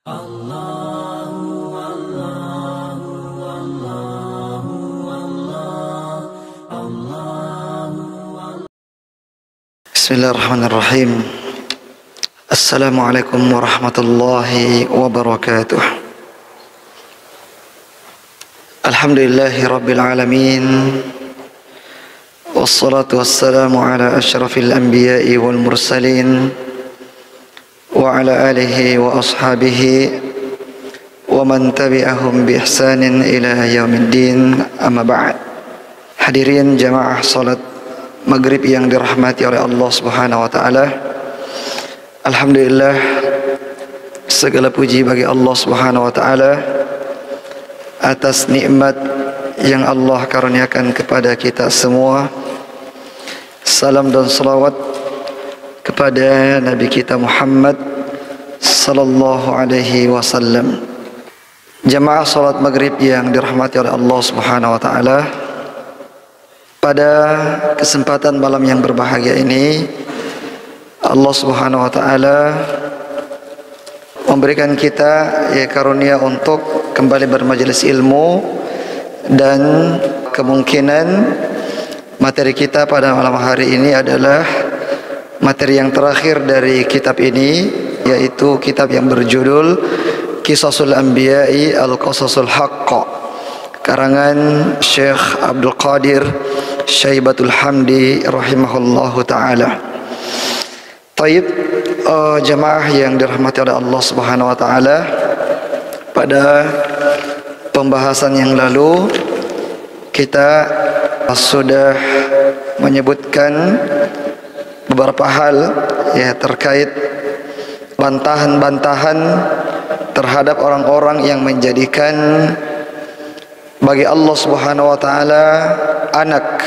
Bismillahirrahmanirrahim. Assalamualaikum warahmatullahi wabarakatuh. Alhamdulillahi rabbil alamin. Wassalatu wassalamu ala asyrafil anbiya'i wal mursalin wa ala alihi wa ashabihi wa man tabi'ahum bi ihsanin ila yaumiddin, amma ba'd. Hadirin jamaah salat maghrib yang dirahmati oleh Allah Subhanahu wa taala. Alhamdulillah, segala puji bagi Allah Subhanahu wa taala atas nikmat yang Allah karuniakan kepada kita semua. Salam dan salawat kepada Nabi kita Muhammad sallallahu alaihi wasallam. Jamaah salat maghrib yang dirahmati oleh Allah Subhanahu wa taala, pada kesempatan malam yang berbahagia ini Allah Subhanahu wa taala memberikan kita karunia untuk kembali bermajelis ilmu, dan kemungkinan materi kita pada malam hari ini adalah materi yang terakhir dari kitab ini, yaitu kitab yang berjudul Qisasul Anbiya'i Al-Qasasul Haqq, karangan Syekh Abdul Qadir Syaibatul Hamdi rahimahullahu ta'ala. Taib, jamaah yang dirahmati oleh Allah Subhanahu wa ta'ala, pada pembahasan yang lalu kita sudah menyebutkan beberapa hal terkait bantahan-bantahan terhadap orang-orang yang menjadikan bagi Allah Subhanahu wa taala anak,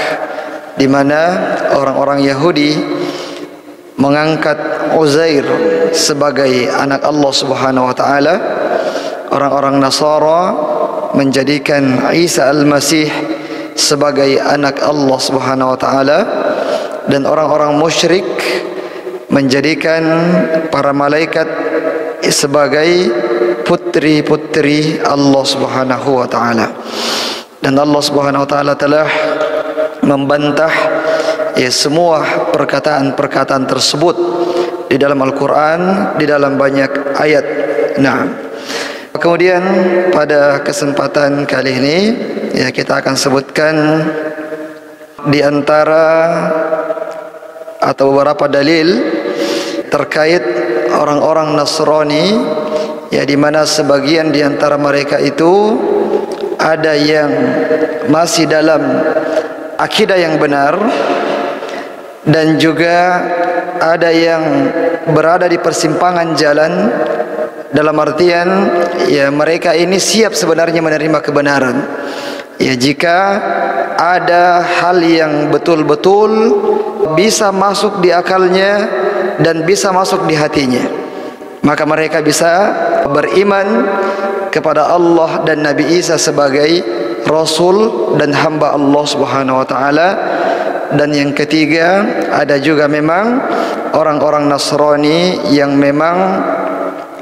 di mana orang-orang Yahudi mengangkat Uzair sebagai anak Allah Subhanahu wa taala, orang-orang Nasara menjadikan Isa al-Masih sebagai anak Allah Subhanahu wa taala, dan orang-orang musyrik menjadikan para malaikat sebagai putri-putri Allah Subhanahu wa taala. Dan Allah Subhanahu wa taala telah membantah semua perkataan-perkataan tersebut di dalam Al-Qur'an, di dalam banyak ayat. Nah, kemudian pada kesempatan kali ini kita akan sebutkan di antara atau beberapa dalil terkait orang-orang Nasrani, di mana sebagian di antara mereka itu ada yang masih dalam akidah yang benar, dan juga ada yang berada di persimpangan jalan, dalam artian mereka ini siap sebenarnya menerima kebenaran jika ada hal yang betul-betul bisa masuk di akalnya dan bisa masuk di hatinya, maka mereka bisa beriman kepada Allah dan Nabi Isa sebagai Rasul dan hamba Allah Subhanahu wa taala. Dan yang ketiga, ada juga memang orang-orang Nasrani yang memang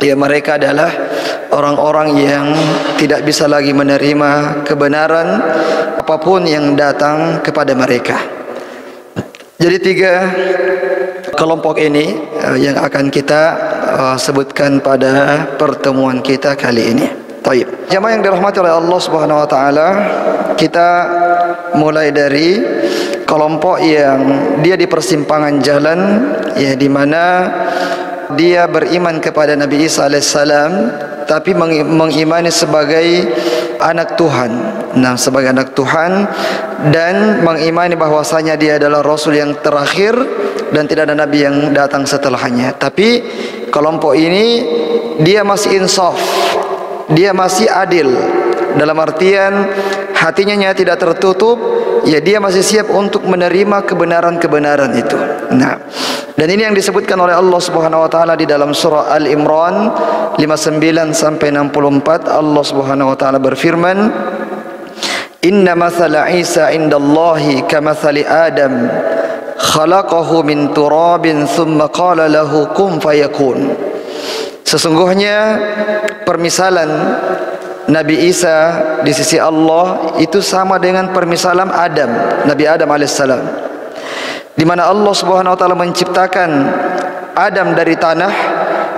mereka adalah orang-orang yang tidak bisa lagi menerima kebenaran apapun yang datang kepada mereka. Jadi tiga kelompok ini yang akan kita sebutkan pada pertemuan kita kali ini. Baik, jamaah yang dirahmati oleh Allah Subhanahu wa taala, kita mulai dari kelompok yang dia di persimpangan jalan, di mana dia beriman kepada Nabi Isa alaihissalam, tapi mengimani sebagai anak Tuhan. Nah, sebagai anak Tuhan, dan mengimani bahwasanya dia adalah Rasul yang terakhir dan tidak ada Nabi yang datang setelahnya. Tapi kelompok ini dia masih insaf, dia masih adil, dalam artian hatinya tidak tertutup, dia masih siap untuk menerima kebenaran-kebenaran itu. Nah, dan ini yang disebutkan oleh Allah Subhanahu wa taala di dalam surah Al-Imran 59 sampai 64. Allah Subhanahu wa taala berfirman, "Inna mathala Isa indallahi kamathali Adam, khalaqahu min turabin thumma qala lahu kun fayakun." Sesungguhnya permisalan Nabi Isa di sisi Allah itu sama dengan permisalan Nabi Adam alaihissalam, di mana Allah Subhanahu wa taala menciptakan Adam dari tanah,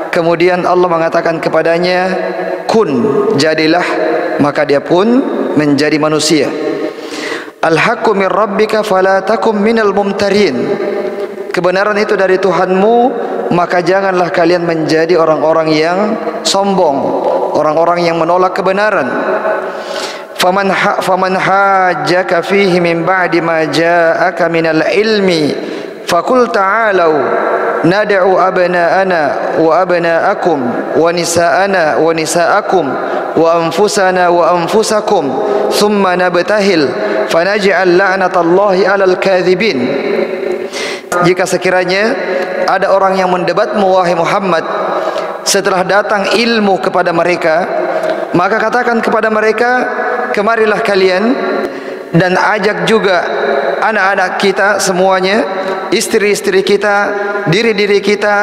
kemudian Allah mengatakan kepadanya, kun, jadilah, maka dia pun menjadi manusia. Al-haqqu min rabbika fala takum minal mumtarin. Kebenaran itu dari Tuhanmu, maka janganlah kalian menjadi orang-orang yang sombong, orang-orang yang menolak kebenaran. Faman hajjaka fihi min ba'di ma ja'aka minal ilmi faqul ta'alu nad'u abna'ana wa abna'akum wa nisa'ana wa nisa'akum wa anfusana wa anfusakum thumma nabtahil fanaj'al la'natallahi 'alal kadhibin. Jika sekiranya ada orang yang mendebatmu wahai Muhammad setelah datang ilmu kepada mereka, maka katakan kepada mereka, kemarilah kalian dan ajak juga anak-anak kita semuanya, istri-istri kita, diri-diri kita,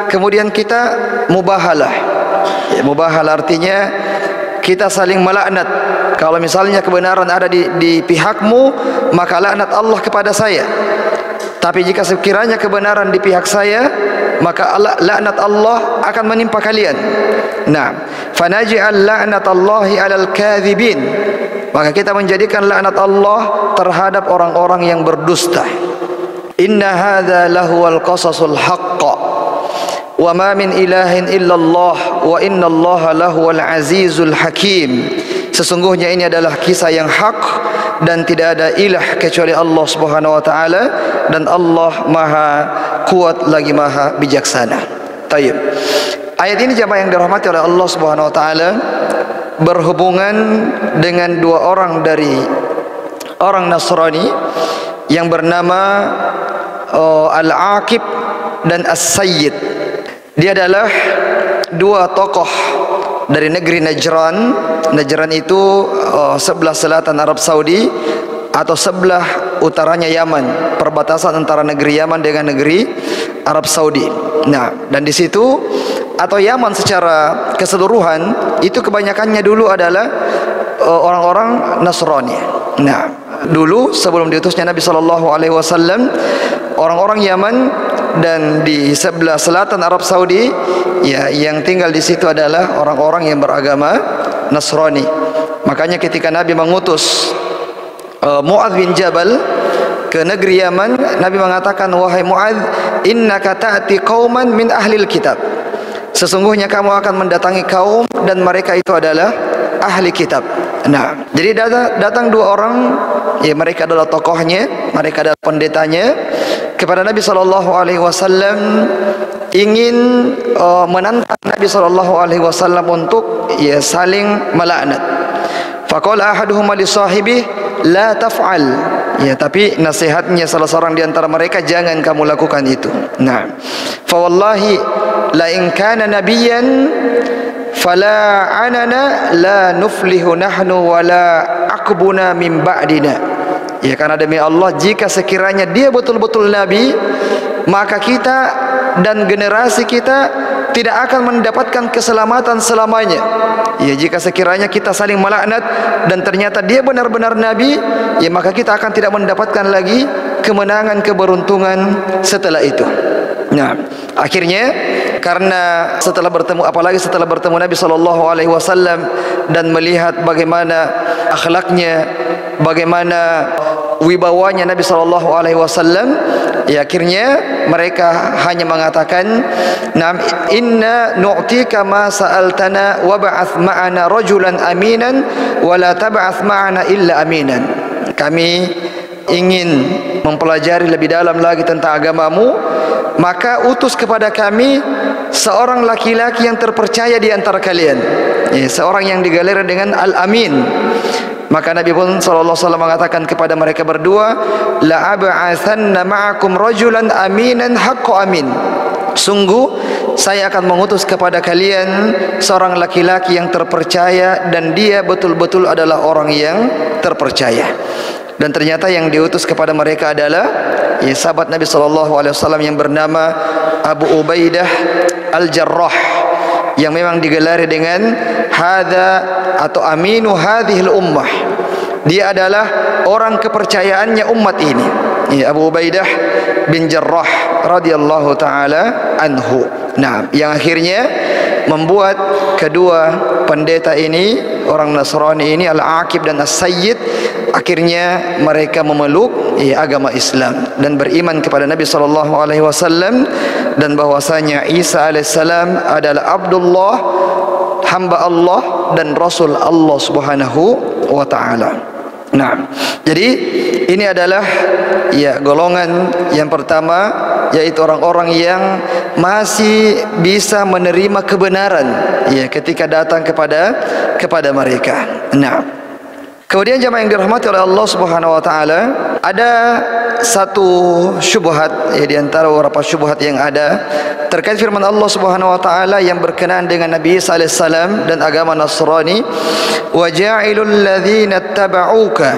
kemudian kita mubahalah. Mubahalah artinya kita saling melaknat. Kalau misalnya kebenaran ada di pihakmu, maka laknat Allah kepada saya. Tapi jika sekiranya kebenaran di pihak saya, maka laknat Allah akan menimpa kalian. Nah, fanaj'al la'natallahi 'alal kadhibin. Maka kita menjadikan laknat Allah terhadap orang-orang yang berdusta. Inna hadza lahuwal qasasul haqq. Wa ma min ilahin illallah wa innallaha lahuwal azizul hakim. Sesungguhnya ini adalah kisah yang hak dan tidak ada ilah kecuali Allah Subhanahu wa taala, dan Allah Maha kuat lagi Maha bijaksana. Tayyib. Ayat ini jemaah yang dirahmati oleh Allah Subhanahu wa taala berhubungan dengan dua orang dari orang Nasrani yang bernama Al-Aqib dan As-Sayyid. Dia adalah dua tokoh dari negeri Najran. Najran itu sebelah selatan Arab Saudi atau sebelah utaranya Yaman, perbatasan antara negeri Yaman dengan negeri Arab Saudi. Nah, dan di situ atau Yaman secara keseluruhan itu kebanyakannya dulu adalah orang-orang Nasrani. Nah, dulu sebelum diutusnya Nabi SAW, orang-orang Yaman dan di sebelah selatan Arab Saudi, ya, yang tinggal di situ adalah orang-orang yang beragama Nasrani. Makanya ketika Nabi mengutus Mu'adz bin Jabal ke negeri Yaman, Nabi mengatakan, wahai Mu'adz, innaka ta'ti qauman min ahlil kitab. Sesungguhnya kamu akan mendatangi kaum dan mereka itu adalah ahli kitab. Nah, jadi datang dua orang, ya, mereka adalah tokohnya, mereka adalah pendetanya, kepada Nabi SAW, ingin menantang Nabi SAW untuk, ya, saling melaknat. Faqala ahaduhuma li sahibihi la taf'al. Ya, tapi nasihatnya salah seorang di antara mereka, jangan kamu lakukan itu. Nah, fa wallahi la in kana nabiyyan fala anana la nuflihu nahnu wala aqbuna min ba'dina. Ya, karena demi Allah, jika sekiranya dia betul-betul nabi, maka kita dan generasi kita tidak akan mendapatkan keselamatan selamanya. Ya, jika sekiranya kita saling melaknat dan ternyata dia benar-benar nabi, ya, maka kita akan tidak mendapatkan lagi kemenangan, keberuntungan setelah itu. Nah, akhirnya karena setelah bertemu, apalagi setelah bertemu Nabi SAW dan melihat bagaimana akhlaknya, bagaimana wibawanya Nabi SAW, ya, akhirnya mereka hanya mengatakan, "Nam inna nu'tika ma sa'altana wa ba'ath ma'ana rajulan aminan wa la tab'ath ma'ana illa aminan." Kami ingin mempelajari lebih dalam lagi tentang agamamu, maka utus kepada kami seorang laki-laki yang terpercaya di antara kalian, ya, seorang yang digaleri dengan Al-Amin. Maka Nabi pun SAW mengatakan kepada mereka berdua, la ab'atsanna ma'akum rajulan aminan haqqo amin. Sungguh saya akan mengutus kepada kalian seorang laki-laki yang terpercaya dan dia betul-betul adalah orang yang terpercaya. Dan ternyata yang diutus kepada mereka adalah, ya, sahabat Nabi SAW yang bernama Abu Ubaidah Al-Jarrah. yang memang digelari dengan hadza atau aminu hadhil ummah. Dia adalah orang kepercayaannya umat ini. Ya, Abu Ubaidah bin Jarrah radhiyallahu taala anhu. Nah, yang akhirnya membuat kedua pendeta ini, orang Nasrani ini, Al-Aqib dan As-Sayyid, akhirnya mereka memeluk agama Islam dan beriman kepada Nabi sallallahu alaihi wasallam, dan bahwasanya Isa alaihissalam adalah Abdullah, hamba Allah dan Rasul Allah Subhanahu wa taala. Nah, jadi ini adalah golongan yang pertama, yaitu orang-orang yang masih bisa menerima kebenaran ketika datang kepada mereka. Nah, kemudian jemaah yang dirahmati oleh Allah Subhanahu wa taala, ada satu syubhat di antara beberapa syubhat yang ada terkait firman Allah Subhanahu wa taala yang berkenaan dengan Nabi Isa alaihissalam dan agama Nasrani, wa ja'ilul ladzina ittaba'uka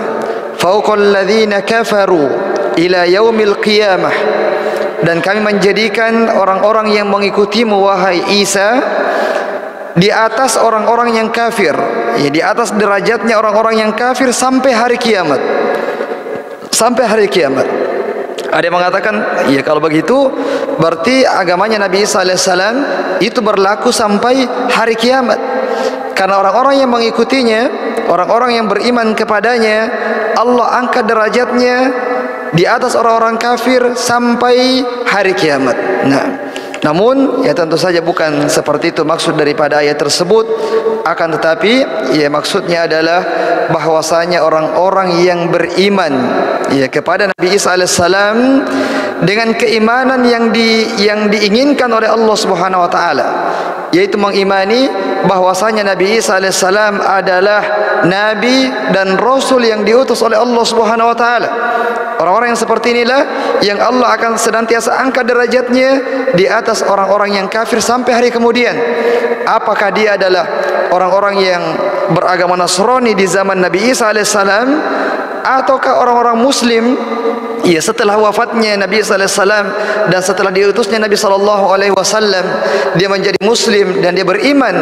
fawqal ladzina kafaru ila yaumil qiyamah, dan kami menjadikan orang-orang yang mengikutimu wahai Isa di atas orang-orang yang kafir, di atas derajatnya orang-orang yang kafir sampai hari kiamat. Sampai hari kiamat. Ada yang mengatakan, kalau begitu berarti agamanya Nabi Isa alaihissalam itu berlaku sampai hari kiamat. Karena orang-orang yang mengikutinya, orang-orang yang beriman kepadanya, Allah angkat derajatnya di atas orang-orang kafir sampai hari kiamat. Nah, namun tentu saja bukan seperti itu maksud daripada ayat tersebut. Akan tetapi maksudnya adalah bahwasanya orang-orang yang beriman kepada Nabi Isa alaihissalam dengan keimanan yang diinginkan oleh Allah Subhanahu wa taala, yaitu mengimani bahwasanya Nabi Isa alaihissalam adalah nabi dan rasul yang diutus oleh Allah Subhanahu wa taala. Orang-orang yang seperti inilah yang Allah akan senantiasa angkat derajatnya di atas orang-orang yang kafir sampai hari kemudian. Apakah dia adalah orang-orang yang beragama Nasrani di zaman Nabi Isa alaihissalam, ataukah orang-orang Muslim setelah wafatnya Nabi Isa alaihissalam dan setelah diutusnya Nabi sallallahu alaihi wasallam, dia menjadi Muslim dan dia beriman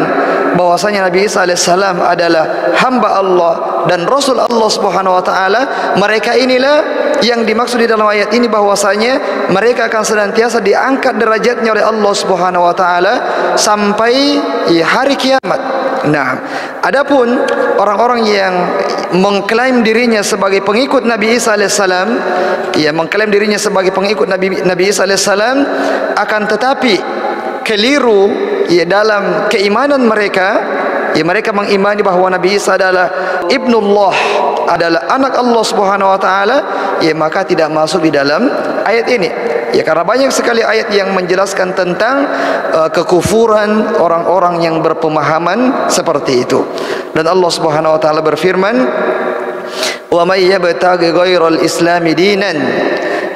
bahwasanya Nabi Isa alaihissalam adalah hamba Allah dan Rasul Allah Subhanahu wa taala. Mereka inilah yang dimaksud di dalam ayat ini, bahwasanya mereka akan senantiasa diangkat derajatnya oleh Allah Subhanahu wa taala sampai hari kiamat. Nah, adapun orang-orang yang mengklaim dirinya sebagai pengikut Nabi Isa alaihissalam, mengklaim dirinya sebagai pengikut Nabi Isa alaihissalam, akan tetapi keliru dalam keimanan mereka. Mereka mengimani bahwa Nabi Isa adalah ibnullah, adalah anak Allah Subhanahu wa taala, maka tidak masuk di dalam ayat ini. Karena banyak sekali ayat yang menjelaskan tentang kekufuran orang-orang yang berpemahaman seperti itu. Dan Allah Subhanahu wa taala berfirman, "Wa may yabtaghi ghairal islami dinan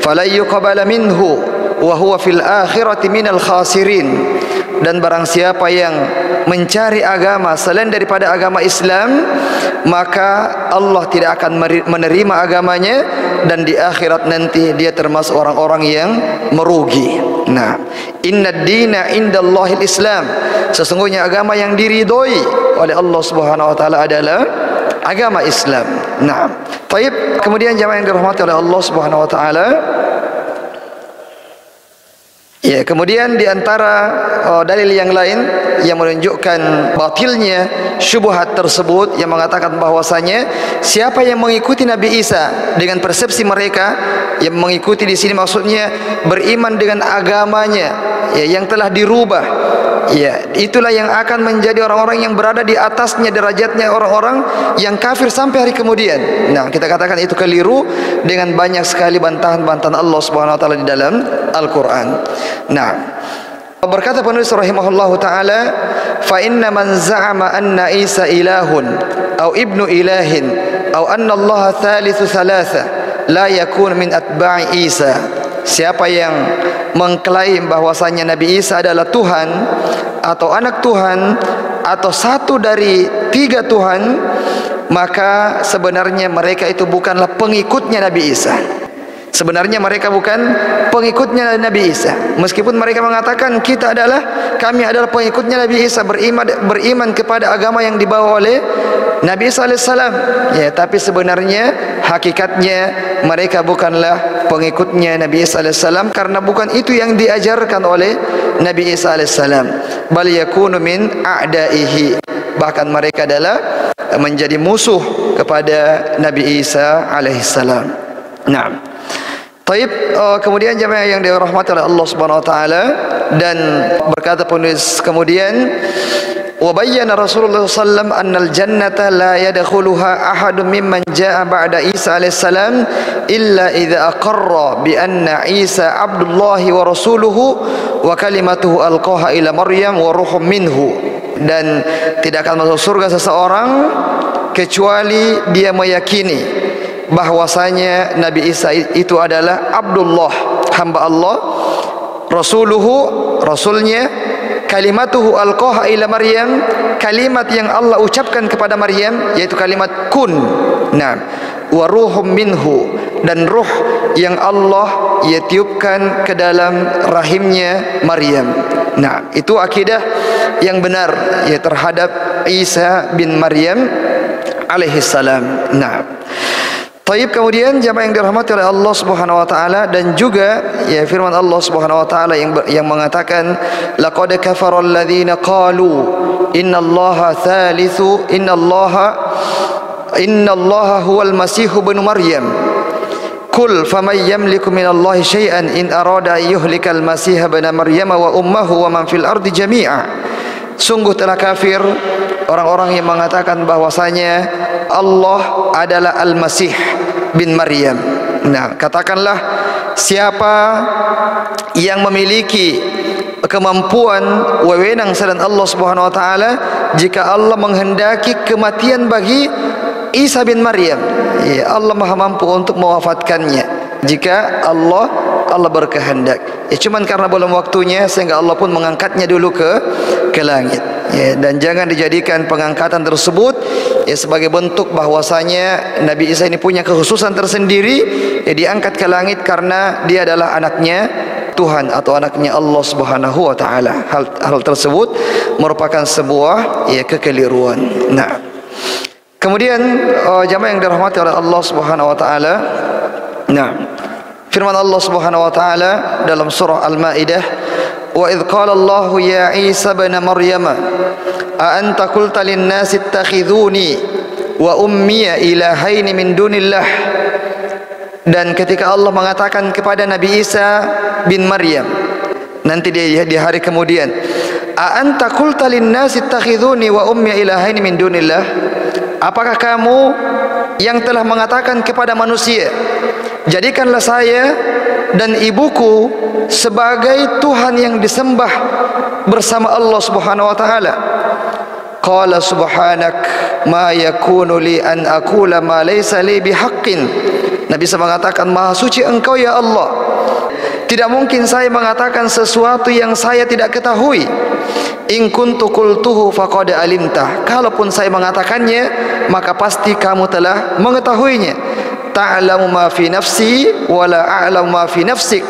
falan yuqbala minhu wa huwa fil akhirati minal khasirin." Dan barang siapa yang mencari agama selain daripada agama Islam, maka Allah tidak akan menerima agamanya, dan di akhirat nanti dia termasuk orang-orang yang merugi. Nah, innad dina indallahil Islam, sesungguhnya agama yang diridhoi oleh Allah Subhanahu wa taala adalah agama Islam. Nah, baik, kemudian jemaah yang dirahmati oleh Allah Subhanahu wa taala, kemudian di antara dalil yang lain yang menunjukkan batilnya syubhat tersebut, yang mengatakan bahwasanya siapa yang mengikuti Nabi Isa dengan persepsi mereka, yang mengikuti di sini maksudnya beriman dengan agamanya yang telah dirubah, itulah yang akan menjadi orang-orang yang berada di atasnya derajatnya orang-orang yang kafir sampai hari kemudian. Nah, kita katakan itu keliru dengan banyak sekali bantahan-bantahan Allah Subhanahu wa taala di dalam Al-Qur'an. Nah, berkata penulis rahimahullahu taala, fa inna man za'ama anna Isa ilahun au ibnu ilahin au anna Allah thalithu thalatha la yakun min atba'i Isa. Siapa yang mengklaim bahwasanya Nabi Isa adalah Tuhan atau anak Tuhan atau satu dari tiga Tuhan, maka sebenarnya mereka itu bukanlah pengikutnya Nabi Isa. Sebenarnya mereka bukan pengikutnya Nabi Isa. Meskipun mereka mengatakan kami adalah pengikutnya Nabi Isa, beriman kepada agama yang dibawa oleh Nabi Isa alaihissalam. Ya, tapi sebenarnya hakikatnya mereka bukanlah pengikutnya Nabi Isa alaihissalam, karena bukan itu yang diajarkan oleh Nabi Isa alaihissalam. Bal yakunu min a'daihi. Bahkan mereka adalah menjadi musuh kepada Nabi Isa alaihissalam. Nah, taib, kemudian jemaah yang dirahmati oleh Allah Subhanahu wa taala, dan berkata penulis kemudian, wa bayyana Rasulullah sallallahu alaihi wasallam annal jannata la yadkhuluha ahadun mimman jaa ba'da Isa alaihi salam illa idza aqarra bi anna Isa Abdullah wa rasuluhu wa kalimatuhu alqaha ila Maryam wa ruhum minhu. Dan tidak akan masuk surga seseorang kecuali dia meyakini bahwasanya Nabi Isa itu adalah Abdullah, hamba Allah, rasuluhu, rasulnya, kalimatuhu alqaha ila Maryam, kalimat yang Allah ucapkan kepada Maryam, yaitu kalimat kun. Nah, wa ruhum minhu, dan ruh yang Allah ia tiupkan ke dalam rahimnya Maryam. Nah, itu akidah yang benar ya terhadap Isa bin Maryam alaihi salam. Nah, taib, kemudian jemaah yang dirahmati oleh Allah Subhanahu wa taala, dan juga ya firman Allah Subhanahu wa taala yang mengatakan laqad kafara alladziina qalu innallaha thalithu innallaha huwal masih ibnu maryam qul faman yamliku minallahi syai'an in arada ayyuhlikal masih ibnu maryam wa ummuhu wa man fil ardi jami'a. Sungguh telah kafir orang-orang yang mengatakan bahwasanya Allah adalah Al-Masih bin Maryam. Nah, katakanlah, siapa yang memiliki kemampuan wewenang selain Allah Subhanahu wa taala jika Allah menghendaki kematian bagi Isa bin Maryam? Ya, Allah Maha mampu untuk mewafatkannya jika Allah berkehendak. Ya, cuman karena belum waktunya sehingga Allah pun mengangkatnya dulu ke langit. Ya, dan jangan dijadikan pengangkatan tersebut ya sebagai bentuk bahwasanya Nabi Isa ini punya kekhususan tersendiri, ya diangkat ke langit karena dia adalah anaknya Tuhan atau anaknya Allah Subhanahu wa taala. Hal tersebut merupakan sebuah ya kekeliruan. Nah, kemudian jamaah yang dirahmati oleh Allah Subhanahu wa taala. Nah, firman Allah Subhanahu wa taala dalam surah Al-Maidah, wa idz qala Allah ya Isa ibn Maryam a anta qulta lin-nasi ittakhidhuni wa ummi ilahaini min dunillah. Dan ketika Allah mengatakan kepada Nabi Isa bin Maryam nanti di hari kemudian, a anta qulta lin-nasi ittakhidhuni wa ummi ilahaini min dunillah, apakah kamu yang telah mengatakan kepada manusia, jadikanlah saya dan ibuku sebagai Tuhan yang disembah bersama Allah Subhanahu wa taala? Qala subhanak ma yakunu li an aqula ma laysa li bihaqqin. Nabi SAW mengatakan, maha suci engkau ya Allah, tidak mungkin saya mengatakan sesuatu yang saya tidak ketahui. In kuntu qultuhu faqad alimta, kalaupun saya mengatakannya maka pasti kamu telah mengetahuinya. Ta'lamu ma fi nafsi wa la a'lamu ma fi nafsik,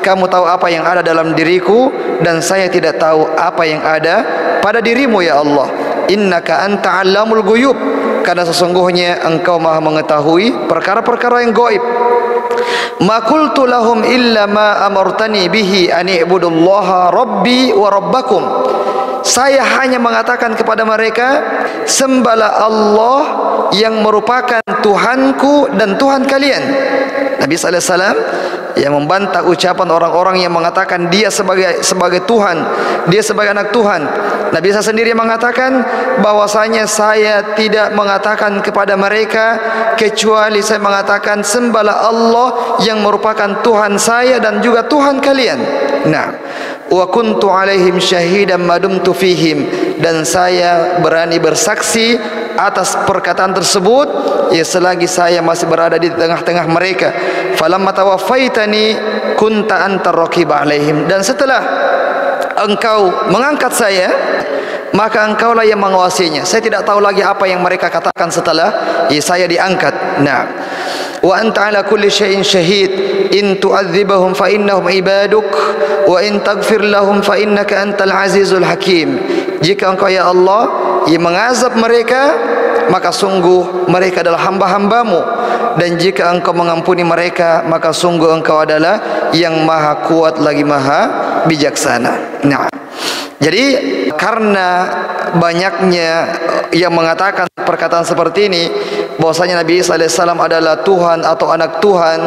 kamu tahu apa yang ada dalam diriku dan saya tidak tahu apa yang ada pada dirimu ya Allah. Innaka anta 'allamul ghuyub, karena sesungguhnya engkau maha mengetahui perkara-perkara yang gaib. Ma qultu lahum illa ma amartani bihi an i'budullaha rabbi wa rabbakum, saya hanya mengatakan kepada mereka, sembahlah Allah yang merupakan Tuhanku dan Tuhan kalian. Nabi SAW yang membantah ucapan orang-orang yang mengatakan dia sebagai Tuhan, dia sebagai anak Tuhan. Nabi SAW sendiri mengatakan bahwasanya saya tidak mengatakan kepada mereka kecuali saya mengatakan sembahlah Allah yang merupakan Tuhan saya dan juga Tuhan kalian. Nah, wa kuntu alaihim syahidan madumtu fihim, dan saya berani bersaksi atas perkataan tersebut ya selagi saya masih berada di tengah-tengah mereka. Falamma tawaffaitani kunta antar raqib alaihim, dan setelah engkau mengangkat saya maka engkaulah yang menguasainya. Saya tidak tahu lagi apa yang mereka katakan setelah saya diangkat. Nah, wa anta ala kulli syai'in syahid in tu'adzibahum fa innahum ibaduk wa in taghfir lahum fa innaka antal azizul hakim. Jika engkau ya Allah yang mengazab mereka, maka sungguh mereka adalah hamba-hambamu, dan jika engkau mengampuni mereka, maka sungguh engkau adalah yang maha kuat lagi maha bijaksana. Nah, jadi karena banyaknya yang mengatakan perkataan seperti ini, bahwasanya Nabi Isa alaihissalam adalah Tuhan atau anak Tuhan,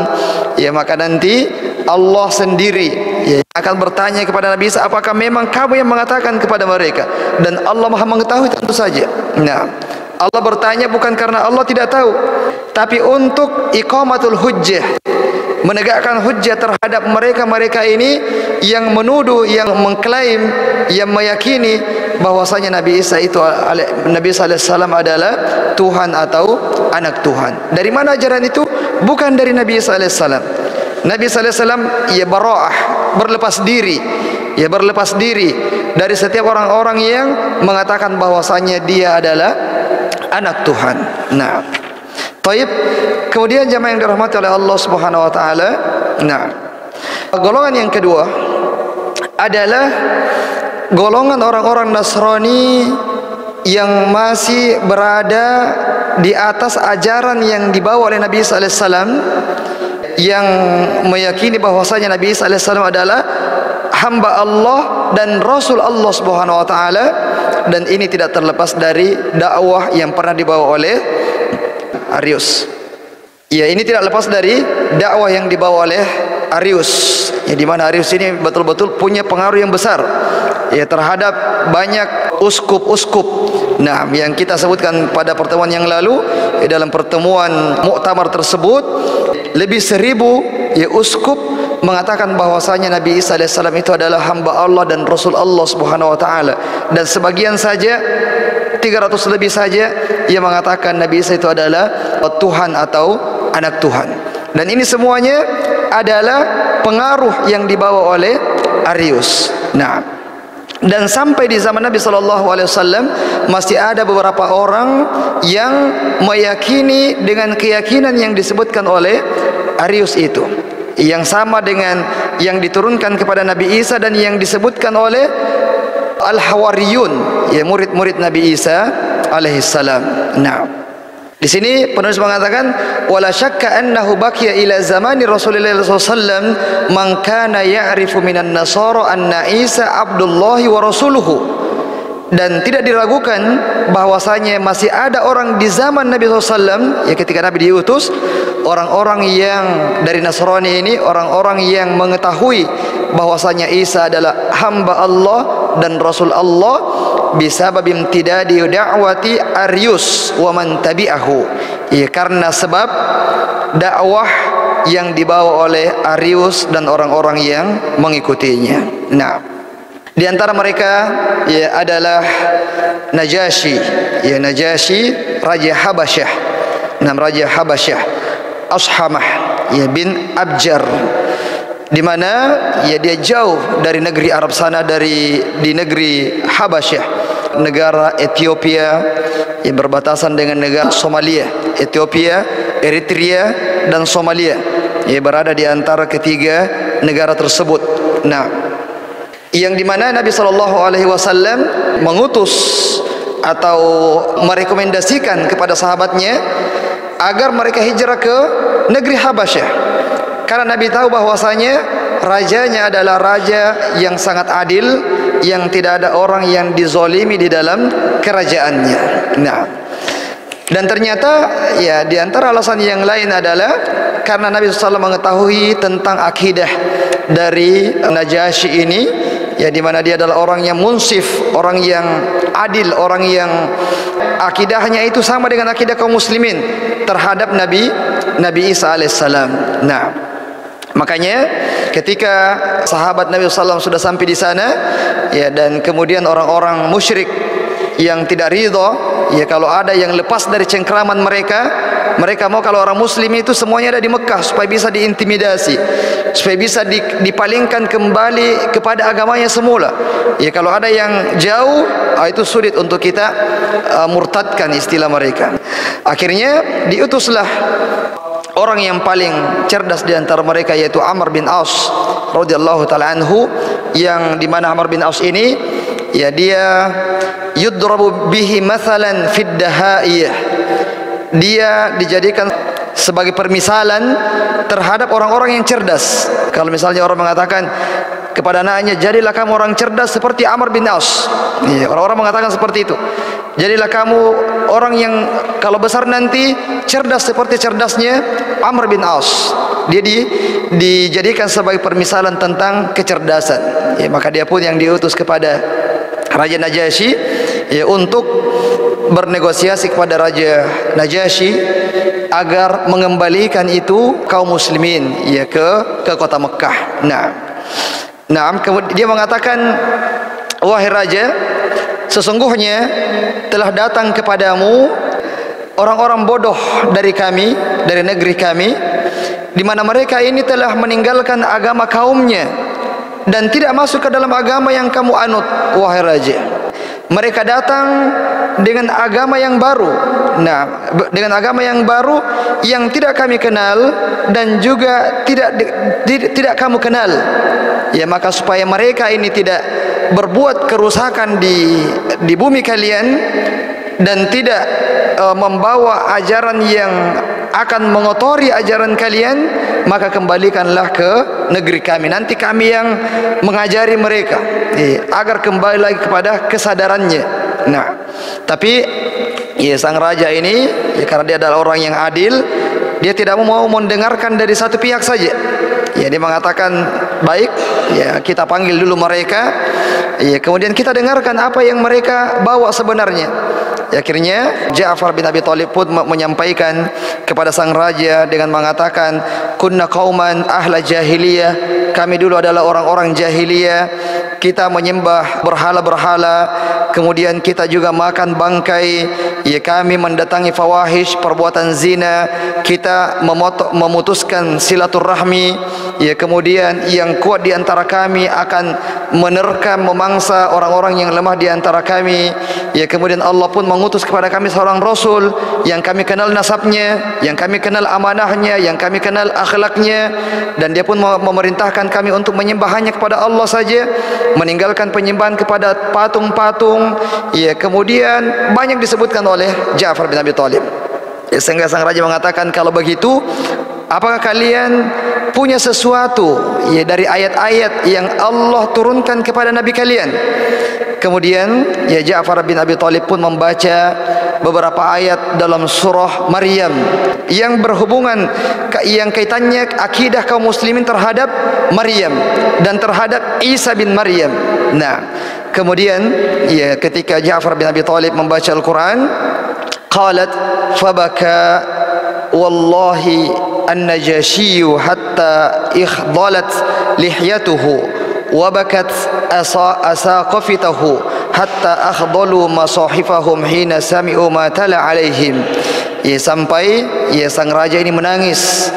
ya maka nanti Allah sendiri ya akan bertanya kepada Nabi Isa, apakah memang kamu yang mengatakan kepada mereka? Dan Allah Maha mengetahui tentu saja. Nah, Allah bertanya bukan karena Allah tidak tahu, tapi untuk iqamatul hujjah, menegakkan hujjah terhadap mereka ini yang menuduh, yang mengklaim, yang meyakini bahwasanya Nabi Isa alaihissalam adalah Tuhan atau anak Tuhan. Dari mana ajaran itu? Bukan dari Nabi Isa alaihissalam. Nabi Isa alaihissalam ya bara'ah, berlepas diri, ya berlepas diri dari setiap orang-orang yang mengatakan bahwasanya dia adalah anak Tuhan. Nah, taib. Kemudian jamaah yang dirahmati oleh Allah Subhanahu wa taala. Nah, golongan yang kedua adalah golongan orang-orang Nasrani yang masih berada di atas ajaran yang dibawa oleh Nabi Isa alaihissalam, yang meyakini bahwasanya Nabi Isa alaihissalam adalah hamba Allah dan Rasul Allah Subhanahu wa taala, dan ini tidak terlepas dari dakwah yang pernah dibawa oleh Arius. Ya, ini tidak lepas dari dakwah yang dibawa oleh Arius. Ya, di mana Arius ini betul-betul punya pengaruh yang besar ya terhadap banyak uskup-uskup. Nah, yang kita sebutkan pada pertemuan yang lalu, ya, dalam pertemuan muktamar tersebut lebih 1000 ya uskup mengatakan bahwasanya Nabi Isa alaihissalam itu adalah hamba Allah dan Rasul Allah Subhanahu wa taala, dan sebagian saja 300 lebih saja yang mengatakan Nabi Isa itu adalah Tuhan atau anak Tuhan. Dan ini semuanya adalah pengaruh yang dibawa oleh Arius. Nah, dan sampai di zaman Nabi SAW masih ada beberapa orang yang meyakini dengan keyakinan yang disebutkan oleh Arius itu, yang sama dengan yang diturunkan kepada Nabi Isa dan yang disebutkan oleh Al-Hawariyun, ya murid-murid Nabi Isa alaihissalam. Nah, di sini penulis mengatakan wala syakka annahu baqiya ila zamani Rasulullah sallallahu alaihi wasallam man kana ya'rifu minan nasara anna Isa abdullahi wa rasuluhu. Dan tidak diragukan bahwasanya masih ada orang di zaman Nabi SAW, ya ketika Nabi diutus, orang-orang yang dari Nasrani ini, orang-orang yang mengetahui bahwasanya Isa adalah hamba Allah dan Rasul Allah bisabab imtidadi da'wati Arius wa man tabi'ahu, ya karena sebab dakwah yang dibawa oleh Arius dan orang-orang yang mengikutinya. Nah, di antara mereka ya adalah Najasyi, ya Najasyi Raja Habasyah. Raja Habasyah Ashamah ya bin Abjar, di mana ya dia jauh dari negeri Arab sana, di negeri Habasyah, negara Ethiopia yang berbatasan dengan negara Somalia. Ethiopia, Eritrea dan Somalia ya berada di antara ketiga negara tersebut. Nah, yang dimana Nabi SAW mengutus atau merekomendasikan kepada sahabatnya agar mereka hijrah ke negeri Habasyah, karena Nabi tahu bahwasanya rajanya adalah raja yang sangat adil, yang tidak ada orang yang dizolimi di dalam kerajaannya. Nah, dan ternyata ya di antara alasan yang lain adalah karena Nabi SAW mengetahui tentang akidah dari Najasyi ini, ya di mana dia adalah orang yang munsif, orang yang adil, orang yang akidahnya itu sama dengan akidah kaum muslimin terhadap Nabi Isa alaihissalam. Nah, makanya ketika sahabat Nabi SAW sudah sampai di sana, ya dan kemudian orang-orang musyrik yang tidak ridha, ya kalau ada yang lepas dari cengkraman mereka mau kalau orang muslim itu semuanya ada di Mekah supaya bisa diintimidasi, supaya bisa dipalingkan kembali kepada agamanya semula. Ya kalau ada yang jauh, itu sulit untuk kita murtadkan istilah mereka. Akhirnya diutuslah orang yang paling cerdas di antara mereka, yaitu Amr bin Aus radhiyallahu taala anhu, yang di mana Amr bin Aus ini, ya dia yudrabu bihi mathalan fid dahaiyah, dia dijadikan sebagai permisalan terhadap orang-orang yang cerdas. Kalau misalnya orang mengatakan kepada anaknya, jadilah kamu orang cerdas seperti Amr bin Aus, ya, orang-orang mengatakan seperti itu. Jadilah kamu orang yang kalau besar nanti cerdas seperti cerdasnya Amr bin Aus. Dia dijadikan sebagai permisalan tentang kecerdasan. Ya, maka dia pun yang diutus kepada Raja Najasyi, ya, untuk bernegosiasi kepada Raja Najasyi agar mengembalikan itu kaum muslimin, ya, ke kota Mekah. Nah, kemudian dia mengatakan, wahai raja, sesungguhnya telah datang kepadamu orang-orang bodoh dari kami, dari negeri kami, di mana mereka ini telah meninggalkan agama kaumnya dan tidak masuk ke dalam agama yang kamu anut, wahai raja. Mereka datang dengan agama yang baru. Nah, dengan agama yang baru yang tidak kami kenal dan juga tidak kamu kenal. Ya, maka supaya mereka ini tidak berbuat kerusakan di bumi kalian dan tidak membawa ajaran yang akan mengotori ajaran kalian, maka kembalikanlah ke negeri kami. Nanti kami yang mengajari mereka, agar kembali lagi kepada kesadarannya. Nah, tapi ya, sang raja ini, ya, karena dia adalah orang yang adil, dia tidak mau mendengarkan dari satu pihak saja. Ya, dia mengatakan, baik, ya, kita panggil dulu mereka, ya, kemudian kita dengarkan apa yang mereka bawa sebenarnya. Akhirnya Ja'far bin Abi Thalib pun menyampaikan kepada sang raja dengan mengatakan, kunna qauman ahla jahiliyah, kami dulu adalah orang-orang jahiliyah, kita menyembah berhala-berhala, kemudian kita juga makan bangkai, ya, kami mendatangi fawahish, perbuatan zina, kita memutuskan silaturahmi, ya, kemudian yang kuat di antara kami akan menerkam, memangsa orang-orang yang lemah di antara kami, ya, kemudian Allah pun mengutus kepada kami seorang rasul yang kami kenal nasabnya, yang kami kenal amanahnya, yang kami kenal akhlaknya, dan dia pun memerintahkan kami untuk menyembah hanya kepada Allah saja, meninggalkan penyembahan kepada patung-patung, ya, kemudian banyak disebutkan oleh Ja'far bin Abi Thalib. Ya, sehingga sang raja mengatakan, kalau begitu apakah kalian punya sesuatu, ya, dari ayat-ayat yang Allah turunkan kepada nabi kalian? Kemudian, ya, Ja'far bin Abi Thalib pun membaca beberapa ayat dalam surah Maryam yang berhubungan, yang kaitannya akidah kaum muslimin terhadap Maryam dan terhadap Isa bin Maryam. Nah, kemudian, ya, ketika Ja'far bin Abi Thalib membaca Al-Quran, qalat fabaka wallahi an-najashiyu hatta ikhdalat lihyatuhu wabakat asaqafitahu hatta akhdalu masahifahum hina sami'u ma tala alaihim. Ya, sampai, ya, sang raja ini menangis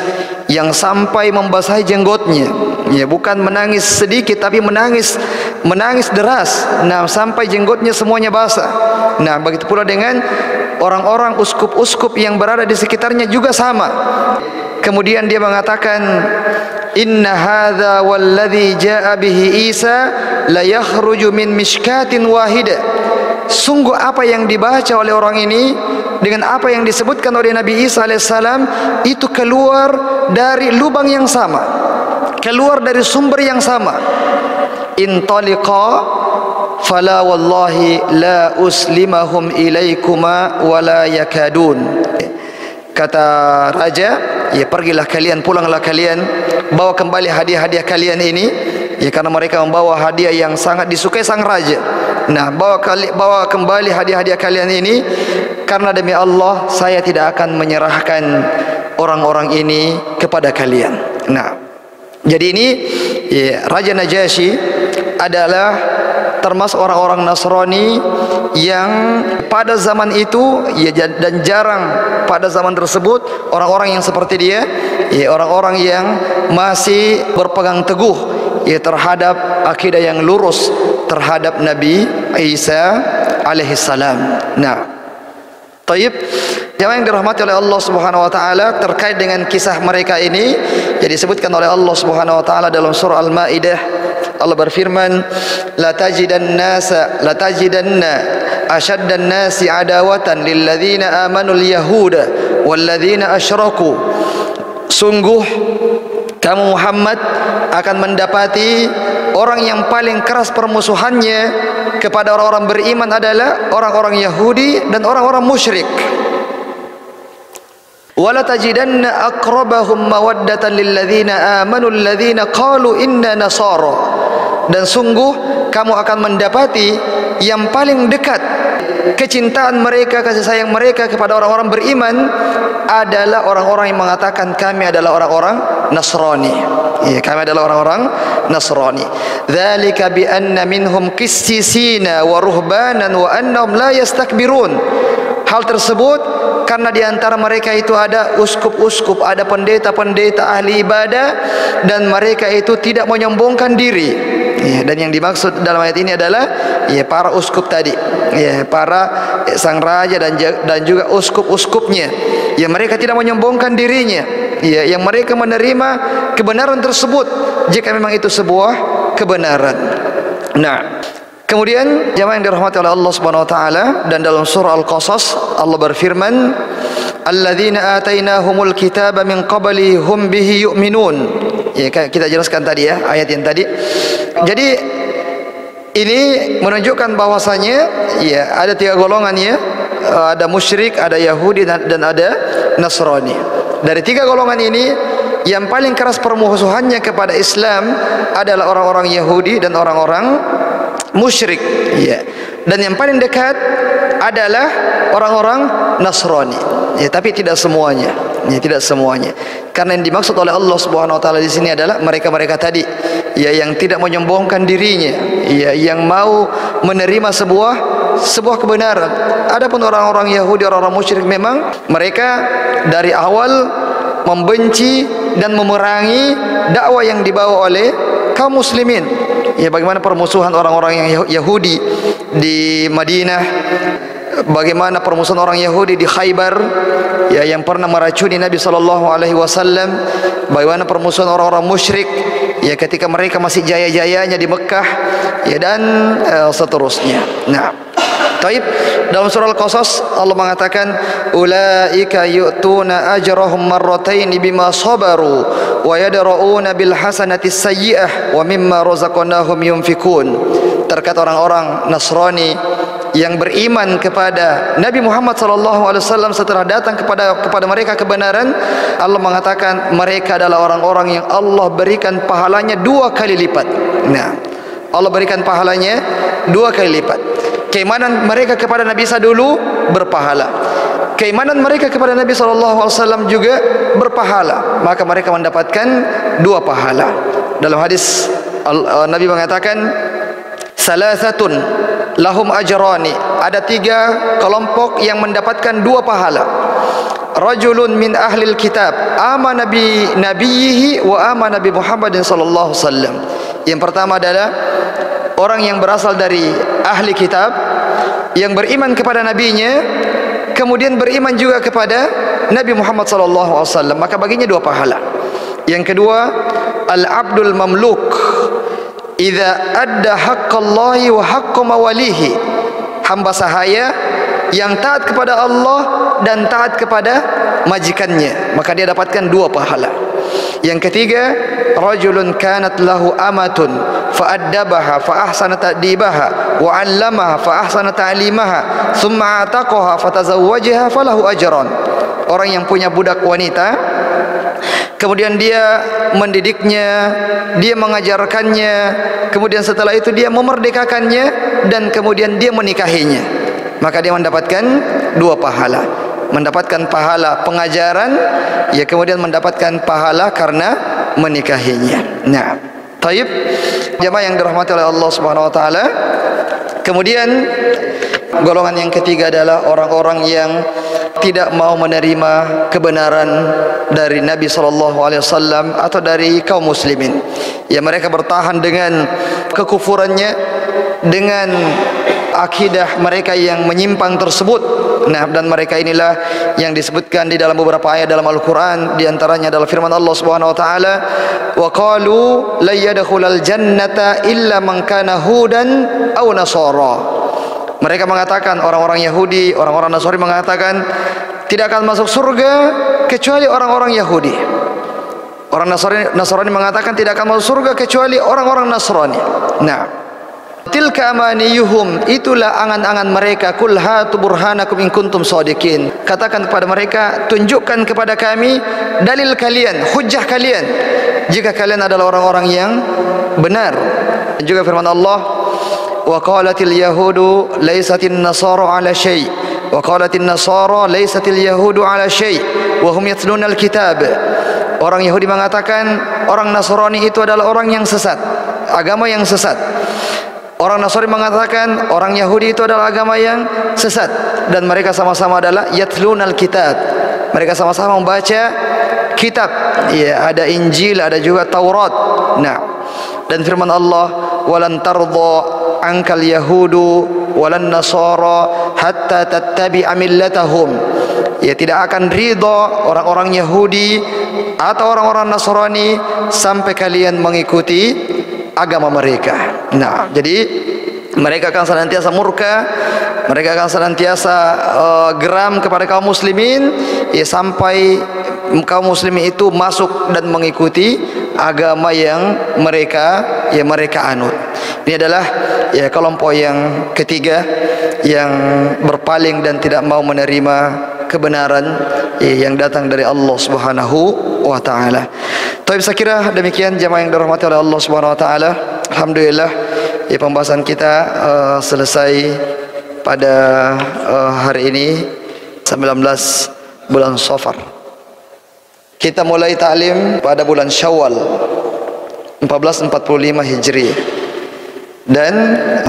yang sampai membasahi jenggotnya. Ya, bukan menangis sedikit tapi menangis deras. Nah, sampai jenggotnya semuanya basah. Nah, begitu pula dengan orang-orang uskup-uskup yang berada di sekitarnya juga sama. Kemudian dia mengatakan, inna hadza walladzi jaa bihi Isa la yakhruju min mishkatin wahida. Sungguh apa yang dibaca oleh orang ini dengan apa yang disebutkan oleh Nabi Isa alaihissalam itu keluar dari lubang yang sama, keluar dari sumber yang sama. Intaliqa fala wallahi la uslimahum ilaikuma wala yakadun. Kata raja, ya, pergilah kalian, pulanglah kalian, bawa kembali hadiah-hadiah kalian ini, ya, karena mereka membawa hadiah yang sangat disukai sang raja. Nah, bawa kembali hadiah-hadiah kalian ini, karena demi Allah saya tidak akan menyerahkan orang-orang ini kepada kalian. Nah, jadi ini, ya, Raja Najasyi adalah termasuk orang-orang Nasrani yang pada zaman itu ya, dan jarang pada zaman tersebut orang-orang yang seperti dia, ya, orang-orang yang masih berpegang teguh ya terhadap akidah yang lurus terhadap Nabi Isa alaihissalam. Nah, taib, jamaah yang dirahmati oleh Allah Subhanahu wa taala, terkait dengan kisah mereka ini yang disebutkan oleh Allah Subhanahu wa taala dalam surah Al-Maidah. Allah berfirman, la tajidanna ashaddan nasi adawatan lil ladzina amanu al yahuda wal ladzina asyraku. Sungguh kamu Muhammad akan mendapati orang yang paling keras permusuhannya kepada orang-orang beriman adalah orang-orang Yahudi dan orang-orang musyrik. Wala tajidanna aqrabahum mawaddatan lil ladzina amanu alladzina qalu inna nasara. Dan sungguh kamu akan mendapati yang paling dekat kecintaan mereka, kasih sayang mereka kepada orang-orang beriman adalah orang-orang yang mengatakan kami adalah orang-orang Nasrani. Ya, kami adalah orang-orang Nasrani. Dzalika bi anna minhum qissisina wa ruhbanan wa annahum la yastakbirun. Hal tersebut karena di antara mereka itu ada uskup-uskup, ada pendeta-pendeta ahli ibadah, dan mereka itu tidak menyombongkan diri. Ya, dan yang dimaksud dalam ayat ini adalah ya para uskup tadi, ya para sang raja dan juga uskup-uskupnya. Ya mereka tidak menyombongkan dirinya. Ya, yang mereka menerima kebenaran tersebut jika memang itu sebuah kebenaran. Nah, kemudian jamaah yang dirahmati oleh Allah Subhanahu wa taala, dan dalam surah Al-Qasas Allah berfirman, alladzina atainahumul kitaba min qabli hum bihi yu'minun. Ya, kita jelaskan tadi ya ayat yang tadi. Jadi ini menunjukkan bahwasanya ya ada tiga golongan ya, ada musyrik, ada Yahudi dan ada Nasrani. Dari tiga golongan ini yang paling keras permusuhannya kepada Islam adalah orang-orang Yahudi dan orang-orang musyrik, ya. Dan yang paling dekat adalah orang-orang Nasrani, ya, tapi tidak semuanya, ya, tidak semuanya. Karena yang dimaksud oleh Allah Subhanahu wa taala di sini adalah mereka-mereka tadi, ya, yang tidak menyombongkan dirinya, ya, yang mau menerima sebuah kebenaran. Adapun orang-orang Yahudi, orang-orang musyrik, memang mereka dari awal membenci dan memerangi dakwah yang dibawa oleh kaum muslimin. Ya, bagaimana permusuhan orang-orang yang Yahudi di Madinah, bagaimana permusuhan orang Yahudi di Khaybar, ya, yang pernah meracuni Nabi SAW, bagaimana permusuhan orang-orang musyrik, ya, ketika mereka masih jaya-jayanya di Mekah, ya, dan seterusnya. Nah, taib, dalam surah Al-Qasas Allah mengatakan ulaika yu'tuna ajrahum marratain bima sabaru wa yadra'una bil hasanati sayyi'ah wa mimma razaqnahum yunfikun. Terkait orang-orang Nasrani yang beriman kepada Nabi Muhammad SAW setelah datang kepada mereka kebenaran, Allah mengatakan mereka adalah orang-orang yang Allah berikan pahalanya 2 kali lipat. Nah, Allah berikan pahalanya 2 kali lipat. Keimanan mereka kepada Nabi Isa dulu berpahala, keimanan mereka kepada Nabi SAW juga berpahala, maka mereka mendapatkan 2 pahala. Dalam hadis Nabi mengatakan salasatun lahum ajrani, ada 3 kelompok yang mendapatkan 2 pahala. Rajulun min ahlil kitab amana bi nabiyhi wa amana bi Muhammadin sallallahu alaihi wasallam. Yang pertama adalah orang yang berasal dari ahli kitab yang beriman kepada nabinya, kemudian beriman juga kepada Nabi Muhammad sallallahu alaihi wasallam, maka baginya 2 pahala. Yang kedua, al-abdul mamluk idza adda haqqallahi wa haqqa mawalihi, hamba sahaya yang taat kepada Allah dan taat kepada majikannya, maka dia dapatkan 2 pahala. Yang ketiga, rajulun kanat lahu amatun fa addabaha fa ahsana ta'dibaha wa 'allamaha fa ahsana ta'limaha thumma ataqaha fa tazawwajaha falahu ajran. Orang yang punya budak wanita, kemudian dia mendidiknya, dia mengajarkannya, kemudian setelah itu dia memerdekakannya, dan kemudian dia menikahinya, maka dia mendapatkan 2 pahala. Mendapatkan pahala pengajaran, ya, kemudian mendapatkan pahala karena menikahinya. Nah, Taib, jamaah yang dirahmati oleh Allah Subhanahu wa taala. Kemudian golongan yang ketiga adalah orang-orang yang tidak mau menerima kebenaran dari Nabi SAW atau dari kaum muslimin. Ya, mereka bertahan dengan kekufurannya, dengan akidah mereka yang menyimpang tersebut. Nah, dan mereka inilah yang disebutkan di dalam beberapa ayat dalam Al-Quran. Di antaranya adalah firman Allah Subhanahu wa taala, wa qalu la yadkhulal jannata illa man kana hudan aw nasara. Mereka mengatakan, orang-orang Yahudi, orang-orang Nasrani mengatakan tidak akan masuk surga kecuali orang-orang Yahudi. Orang Nasrani mengatakan tidak akan masuk surga kecuali orang-orang Nasrani. Nah, tilka amaniyuhum, itulah angan-angan mereka. Kul hatu burhanakum in kuntum shadiqin. Katakan kepada mereka, tunjukkan kepada kami dalil kalian, hujjah kalian, jika kalian adalah orang-orang yang benar. Dan juga firman Allah, wa qalatil yahudu laisatin nasara ala syai' wa qalatin nasara laisatil yahudu ala syai' wa hum yatluna alkitab. Orang Yahudi mengatakan orang Nasrani itu adalah orang yang sesat, agama yang sesat. Orang Nasrani mengatakan orang Yahudi itu adalah agama yang sesat, dan mereka sama-sama adalah yatlunal kitab. Mereka sama-sama membaca kitab. Ya, ada Injil, ada juga Taurat. Nah, dan firman Allah, walan tardha ankal yahudu walan nasara hatta tattabi'a millatahum. Ya, tidak akan ridha orang-orang Yahudi atau orang-orang Nasrani sampai kalian mengikuti agama mereka. Nah, jadi mereka akan senantiasa murka, mereka akan senantiasa geram kepada kaum muslimin, ya, sampai kaum muslimin itu masuk dan mengikuti agama yang mereka anut. Ini adalah ya kelompok yang ketiga yang berpaling dan tidak mau menerima kebenaran yang datang dari Allah Subhanahu wa taala. Tapi saya kira demikian jemaah yang dirahmati oleh Allah Subhanahu wa taala. Alhamdulillah, ya, pembahasan kita selesai pada hari ini 19 bulan Safar. Kita mulai ta'lim pada bulan Syawal 1445 Hijriah. Dan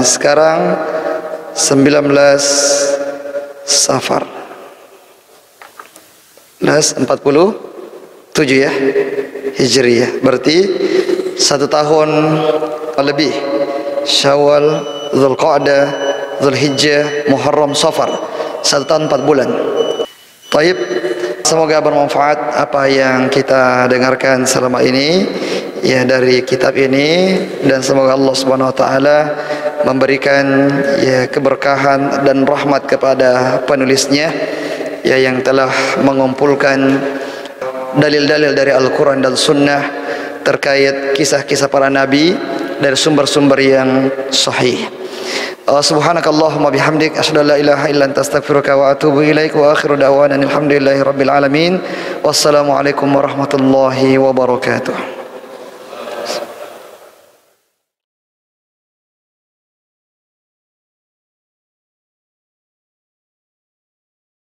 sekarang 19 Safar 47 ya Hijriah. Berarti 1 tahun lebih. Syawal, Dzulqa'dah, Dzulhijjah, Muharram, Safar. 1 tahun 4 bulan. Taib, semoga bermanfaat apa yang kita dengarkan selama ini ya dari kitab ini, dan semoga Allah Subhanahu wa taala memberikan ya keberkahan dan rahmat kepada penulisnya ya yang telah mengumpulkan dalil-dalil dari Al-Quran dan Sunnah terkait kisah-kisah para nabi dari sumber-sumber yang sahih. Subhanakallahumma bihamdik asyhadu an la ilaha illa anta astaghfiruka wa atubu ilaik wa akhiru da'wana alhamdulillahi rabbil alamin. Wassalamu alaikum warahmatullahi wabarakatuh.